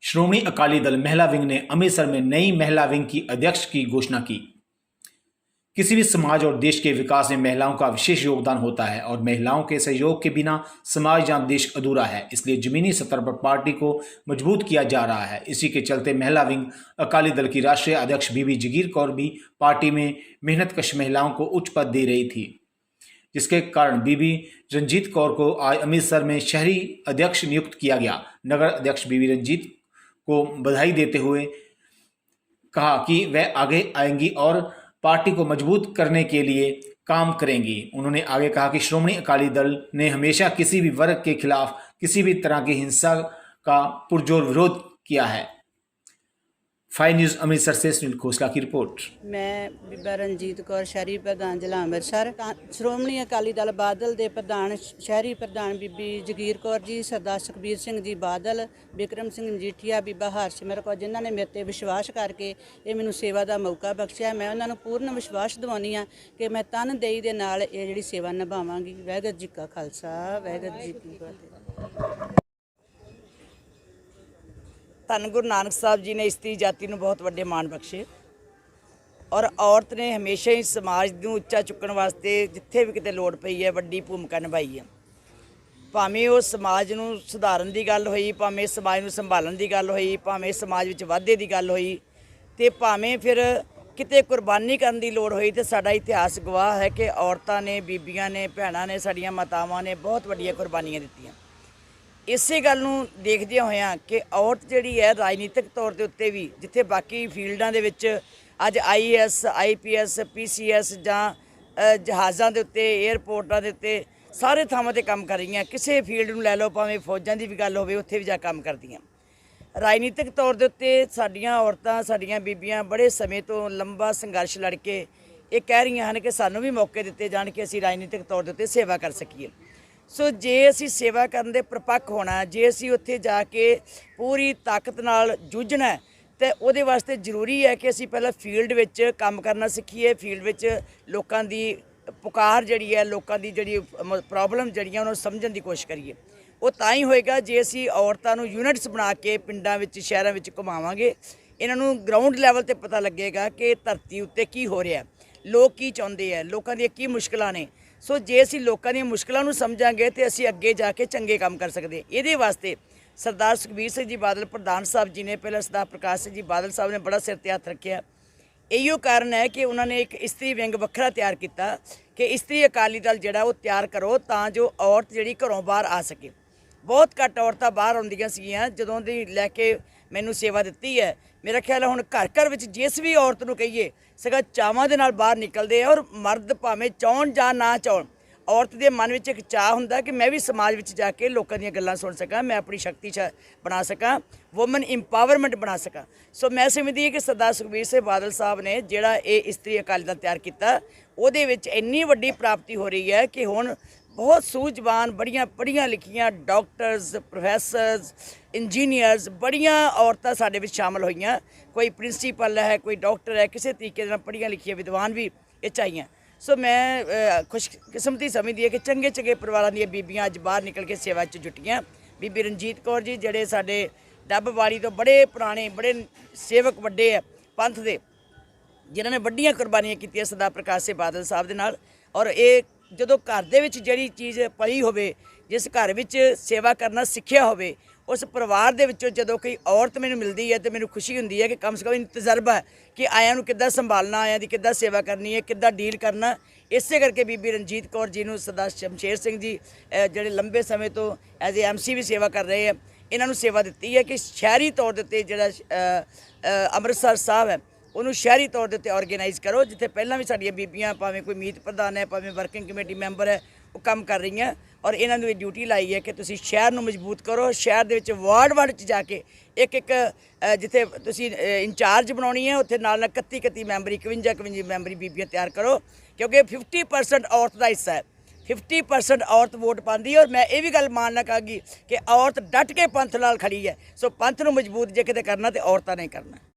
श्रोमणी अकाली दल महिला विंग ने अमृतसर में नई महिला विंग की अध्यक्ष की घोषणा की। किसी भी समाज और देश के विकास में महिलाओं का विशेष योगदान होता है और महिलाओं के सहयोग के बिना समाज या देश अधूरा है। इसलिए जमीनी स्तर पर पार्टी को मजबूत किया जा रहा है। इसी के चलते महिला विंग अकाली दल की राष्ट्रीय अध्यक्ष बीबी जगीर कौर भी पार्टी में मेहनतकश महिलाओं को उच्च पद दे रही थी, जिसके कारण बीबी रंजीत कौर को आज अमृतसर में शहरी अध्यक्ष नियुक्त किया गया। नगर अध्यक्ष बीबी रंजीत को बधाई देते हुए कहा कि वह आगे आएंगी और पार्टी को मजबूत करने के लिए काम करेंगी। उन्होंने आगे कहा कि श्रोमणी अकाली दल ने हमेशा किसी भी वर्ग के खिलाफ किसी भी तरह की हिंसा का पुरजोर विरोध किया है। 5 न्यूज़ अमृतसर से सुनील खोसला की रिपोर्ट। मैं बीबा रंजीत कौर शहरी प्रधान जिला अमृतसर। श्रोमणी अकाली दल बादल के प्रधान शहरी प्रधान बीबी जगीर कौर जी, सरदार सुखबीर सिंह जी बादल, बिक्रम सिंह मजीठिया, बीबा हरसिमरत कौर, जिन्हों ने मेरे ते विश्वास करके ये मैनू सेवा का मौका बख्शिया। मैं उन्होंने पूर्ण विश्वास दिवानी हाँ कि मैं तनदेही दे नाल ये जिहड़ी सेवा निभावांगी। वाहिगुरू जी का खालसा, वाहिगुरू जी की फतेह। धन गुरु नानक साहब जी ने इस्त्री जाति को बहुत वड्डे मान बख्शे और औरत ने हमेशा ही समाज को उच्चा चुकने वास्ते जिथे भी किते लोड़ पई है वड्डी भूमिका निभाई है। भावें वो समाज को सुधारन की गल हुई, भावें समाज को संभालन की गल हुई, भावें समाज में वाधे की गल हुई, तो भावें फिर किते कुर्बानी करने की लोड़ हुई। तो साडा इतिहास गवाह है कि औरतां ने, बीबियां ने, भैणां ने, साडियां मातावां ने बहुत वड्डियां कुर्बानियां दित्तियां। इसे गल नूं देखदे होया कि औरत जिहड़ी है राजनीतिक तौर के उत्ते भी जिथे बाकी फील्डां दे विच अज IAS, IPS, PCS जां जहाज़ां दे उत्ते, एयरपोर्टां दे उत्ते सारे थावां ते काम कर रही हैं। किसी फील्ड नूं लै लो, भावें फौजां दी भी गल होवे, उत्थे भी जा काम करदियां। राजनीतिक तौर के उत्ते साडियां औरतां, साडियां बीबियां बड़े समय तो लंबा संघर्ष लड़ के ये कह रही हैं कि सानूं भी मौके दिते जाण कि असीं राजनीतिक तौर के उत्ते सेवा कर सकीए। सो जे असी सेवा करन दे प्रपक्ष होना, जे असी उत्थे जाके पूरी ताकत नाल जूझना है, तो उहदे वास्ते जरूरी है कि असी पहले फील्ड विच काम करना सीखीए। फील्ड विच लोकां दी पुकार जिहड़ी है, लोकां दी जिहड़ी प्रॉब्लम जिहड़ियां उन्हां नूं समझण दी कोशिश करिए। वो तां ही होएगा जे असी औरतां नूं यूनिट्स बना के पिंडां विच, शहरां विच घुमावांगे। इन्हां नूं ग्राउंड लैवल ते पता लगेगा कि धरती उत्ते की हो रहा है, लोग की चाहुंदे है, लोकां दी की मुश्किलां ने। सो जे असी लोगों दी मुश्किलों को समझांगे तो असी अगे जाके चंगे काम कर सकते। ये वास्ते सरदार सुखबीर सिंह जी बादल प्रधान साहब जी ने, पहले सरदार प्रकाश सिंह जी बादल साहब ने बड़ा सिर ते हथ रखा। इहो कारण है कि उन्होंने एक इस्त्री विंग वखरा तैयार किया कि इस्त्री अकाली दल जिहड़ा वो तैयार करो तां जो औरत जिहड़ी घरों बाहर आ सके। बहुत घट औरतां बाहर आउंदियां सीगियां जदों दी लैके मैनू सेवा दित्ती है। मेरा ख्याल है हुण घर घर विच जिस भी औरत नूं कहीए सगा चावां दे नाल बाहर निकलदे आ। और मर्द भावें चाहण जां ना चाहण, औरत के मन में एक चाह हुंदा कि मैं भी समाज में जाके लोगों दी गल्लां सुन सकां, मैं अपनी शक्ति बना सकां, वुमन इंपावरमेंट बना सकां। सो मैं समझदी है कि सरदार सुखबीर सिंह बादल साहब ने जिहड़ा ये इस्त्री अकाली दल तैयार किया, उहदे विच इन्नी वड्डी प्राप्ति हो रही है कि हुण बहुत सूझवान, बड़ियां पढ़ियां लिखियां डॉक्टर्स, प्रोफैसरस, इंजीनियर्स, बड़ियां औरतां साडे विच शामिल होईयां। कोई प्रिंसीपल है, कोई डॉक्टर है, किसी तरीके नाल पढ़ियां लिखियां विद्वान भी ये चाहिए। सो मैं खुशकिस्मती समझदी है कि चंगे चंगे परिवारों दी बीबियां अज बाहर निकल के सेवा च जुटियां। बीबी रंजीत कौर जी जिहड़े साडे डब्बवाड़ी तो बड़े पुराने, बड़े सेवक वड्डे है पंथ दे, जिन्होंने वड्डियां कुर्बानियां कीतियां सरदार प्रकाश सिंह बादल साहब दे नाल। और ये जदों घर दे विच जिहड़ी चीज़ पली होवे, जिस घर विच सेवा करना सिक्खिया होवे, उस परिवार दे विचों जदों कोई औरत मैनूं मिलदी है तो मैनूं खुशी हुंदी है कि कम से कम तजर्बा है कि आयां नूं किद्दां संभालना, आयां दी किद्दां सेवा करनी है, किद्दां डील करना। इसे करके बीबी रंजीत कौर जी नूं सरदार शमशेर सिंह जी जिहड़े लंबे समय तो एज ए MC भी सेवा कर रहे हैं, इन्हां नूं सेवा दित्ती है कि शहरी तौर दे उत्ते जिहड़ा अमृतसर साहब है उन्होंने शहरी तौर के उत्ते ऑर्गेनाइज़ करो, जिथे पहलां भी साडियां बीबियां भावें कोई मीत प्रधान है, भावें वर्किंग कमेटी मैंबर है, वो काम कर रही हैं। और इन्हां नूं ड्यूटी लाई है कि तुसीं शहर नूं मजबूत करो। शहर दे विच वार्ड च जाके एक जिथे तुसीं इंचार्ज बनाउणी है, उत्थे नाल 31 मैंबरी, 51 मैंबरी बीबियां तैयार करो, क्योंकि 50% औरत का हिस्सा है। 50% औरत वोट पाती है। और मैं ये भी गल मानना कहांगी कि औरत डट के पंथ नाल खड़ी है। सो पंथ नूं मजबूत जे किते करना तो औरतां ने करना।